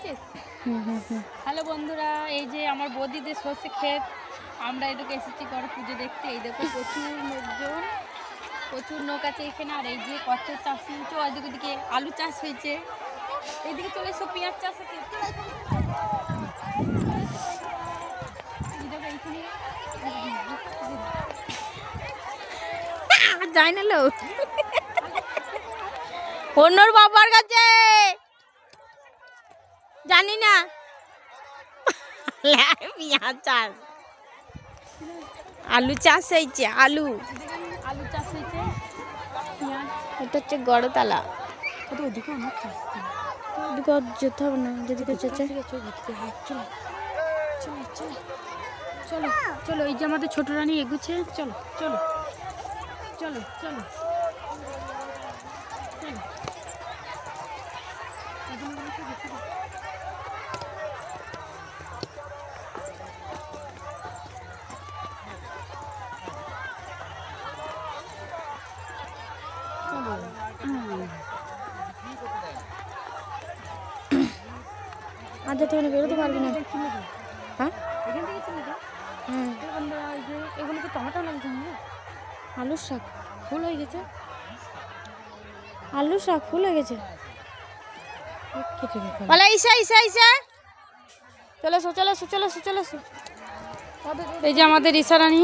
দেখেছিস? হ্যালো বন্ধুরা, এই যে আমার বৌদিদের সর্ষে ক্ষেত, আমরা এদিকে এসেছি করে পুজো দেখতে। এই দেখো প্রচুর লোকজন, প্রচুর লোক আছে এখানে। আর এই যে কত চাষ হয়েছে, ওইদিকে দিকে আলু চাষ হয়েছে, এইদিকে চলে এসো পেঁয়াজ চাষ হচ্ছে। যায় না লোক অন্যর বাবার কাছে জানি না। পেঁয়াজ চাষ, আলু চাষ হয়েছে, আলু চাষ হয়েছে, পেঁয়াজ। এটা হচ্ছে গড়তলা। ওদিকে অনেক চাষ, ওদিকে আর যেতে হবে না, যেদিকে চেয়েছে। চলো চলো চলো চলো চলো, এই যে আমাদের ছোট রানী এগুচ্ছে। চলো চলো চলো চলো চলো। আর যেতে হবে না, বেরোতে পারবি না। হ্যাঁ এখান থেকে চলে যাও। হ্যাঁ, এগুলো তো টমেটো লাগছে না, আলুর শাক ফুল হয়ে গেছে, আলুর শাক ফুল হয়ে গেছে। বলে ঈশা ঈশা ঈশা চলে এসো চলে এসো চলে এসো চলে এসো। এই যে আমাদের ঈশা রানী